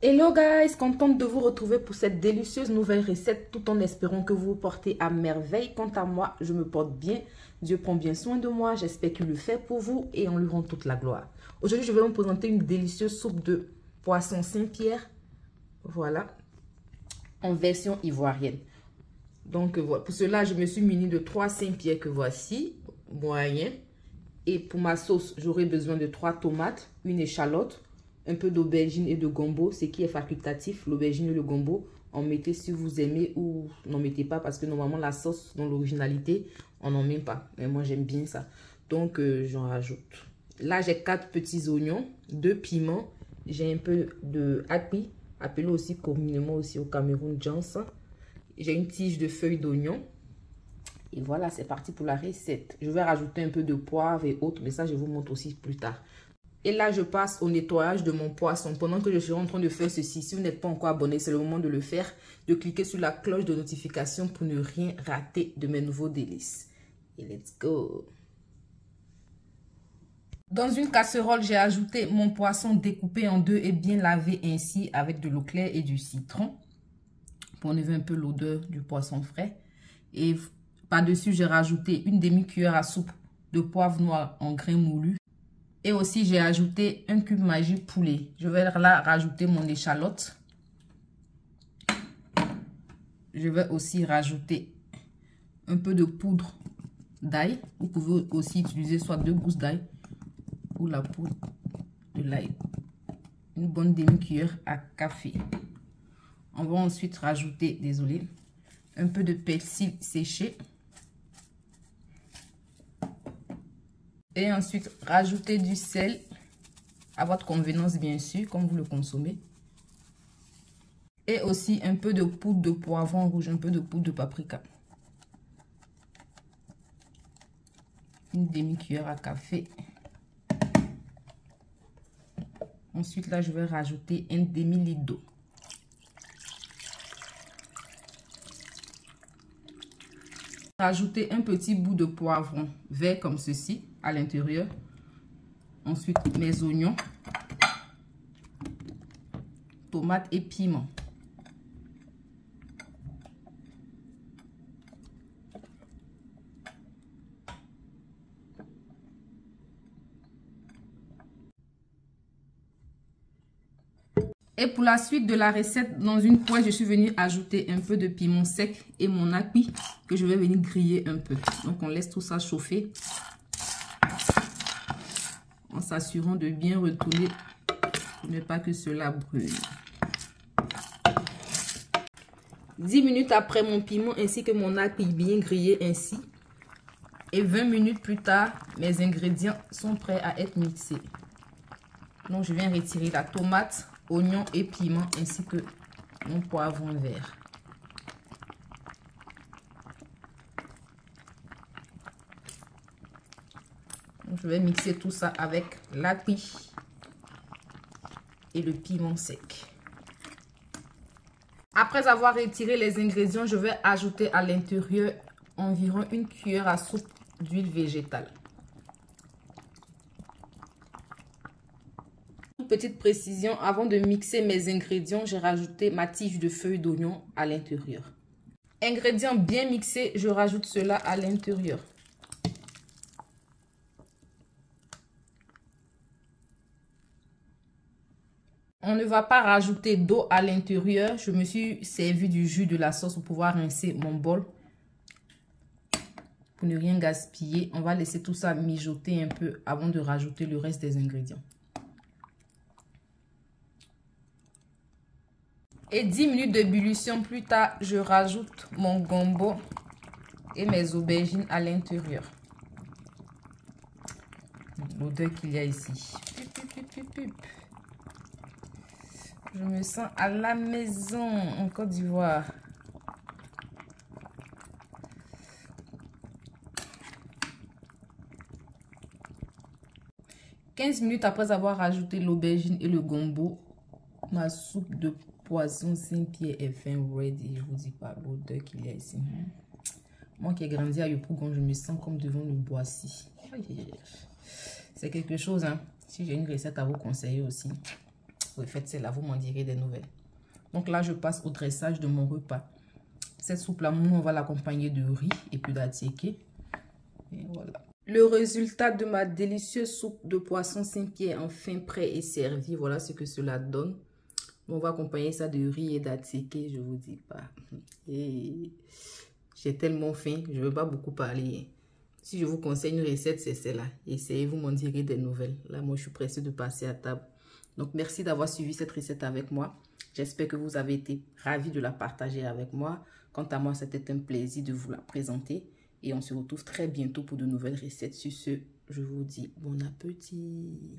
Hello guys, contente de vous retrouver pour cette délicieuse nouvelle recette tout en espérant que vous vous portez à merveille. Quant à moi, je me porte bien. Dieu prend bien soin de moi. J'espère qu'il le fait pour vous et on lui rend toute la gloire. Aujourd'hui, je vais vous présenter une délicieuse soupe de poisson Saint-Pierre. Voilà, en version ivoirienne. Donc, voilà. Pour cela, je me suis munie de 3 Saint-Pierre que voici, moyen. Et pour ma sauce, j'aurai besoin de 3 tomates, une échalote, un peu d'aubergine et de gombo, ce qui est facultatif. L'aubergine et le gombo, en mettez si vous aimez ou n'en mettez pas parce que normalement la sauce, dans l'originalité, on n'en met pas. Mais moi, j'aime bien ça. Donc, j'en rajoute. Là, j'ai 4 petits oignons, 2 piments. J'ai un peu de api, appelé aussi communément aussi au Cameroun Jans. J'ai une tige de feuilles d'oignon. Et voilà, c'est parti pour la recette. Je vais rajouter un peu de poivre et autres, mais ça, je vous montre aussi plus tard. Et là, je passe au nettoyage de mon poisson. Pendant que je suis en train de faire ceci, si vous n'êtes pas encore abonné, c'est le moment de le faire. De cliquer sur la cloche de notification pour ne rien rater de mes nouveaux délices. Et let's go! Dans une casserole, j'ai ajouté mon poisson découpé en deux et bien lavé ainsi avec de l'eau claire et du citron. Pour enlever un peu l'odeur du poisson frais. Et par-dessus, j'ai rajouté une demi-cuillère à soupe de poivre noir en grains moulus. Et aussi, j'ai ajouté un cube Maggi poulet. Je vais là rajouter mon échalote. Je vais aussi rajouter un peu de poudre d'ail. Vous pouvez aussi utiliser soit 2 gousses d'ail ou la poudre de l'ail. Une bonne demi-cuillère à café. On va ensuite rajouter, désolé, un peu de persil séché. Et ensuite, rajouter du sel à votre convenance, bien sûr, comme vous le consommez. Et aussi un peu de poudre de poivron rouge, un peu de poudre de paprika. Une demi-cuillère à café. Ensuite, là, je vais rajouter un demi-litre d'eau. Rajouter un petit bout de poivron vert comme ceci à l'intérieur. Ensuite, mes oignons, tomates et piments. Et pour la suite de la recette, dans une poêle, je suis venue ajouter un peu de piment sec et mon api que je vais venir griller un peu. Donc, on laisse tout ça chauffer en s'assurant de bien retourner pour ne pas que cela brûle. 10 minutes après mon piment ainsi que mon api bien grillé ainsi. Et 20 minutes plus tard, mes ingrédients sont prêts à être mixés. Donc, je viens retirer la tomate, oignon et piment ainsi que mon poivron vert. Donc, je vais mixer tout ça avec l'api et le piment sec. Après avoir retiré les ingrédients, je vais ajouter à l'intérieur environ 1 cuillère à soupe d'huile végétale. Petite précision, avant de mixer mes ingrédients, j'ai rajouté ma tige de feuilles d'oignon à l'intérieur. Ingrédients bien mixés, je rajoute cela à l'intérieur. On ne va pas rajouter d'eau à l'intérieur. Je me suis servi du jus de la sauce pour pouvoir rincer mon bol. Pour ne rien gaspiller, on va laisser tout ça mijoter un peu avant de rajouter le reste des ingrédients. Et 10 minutes d'ébullition plus tard, je rajoute mon gombo et mes aubergines à l'intérieur. L'odeur qu'il y a ici. Je me sens à la maison en Côte d'Ivoire. « 15 minutes après avoir rajouté l'aubergine et le gombo, ma soupe de poisson Saint-Pierre est fin ready. Je vous dis pas l'odeur qu'il y a ici. Moi qui ai grandi à Yopougon, je me sens comme devant le Boissy. C'est quelque chose, hein. Si j'ai une recette à vous conseiller aussi, vous faites celle-là, vous m'en direz des nouvelles. Donc là, je passe au dressage de mon repas. Cette soupe-là, on va l'accompagner de riz et puis d'attiéké. Et voilà. Le résultat de ma délicieuse soupe de poisson 5 pieds enfin prêt et servi. Voilà ce que cela donne. On va accompagner ça de riz et d'attiéké, je vous dis pas. Et j'ai tellement faim, je ne veux pas beaucoup parler. Si je vous conseille une recette, c'est celle-là. Essayez, vous m'en direz des nouvelles. Là, moi, je suis pressée de passer à table. Donc, merci d'avoir suivi cette recette avec moi. J'espère que vous avez été ravis de la partager avec moi. Quant à moi, c'était un plaisir de vous la présenter. Et on se retrouve très bientôt pour de nouvelles recettes. Sur ce, je vous dis bon appétit.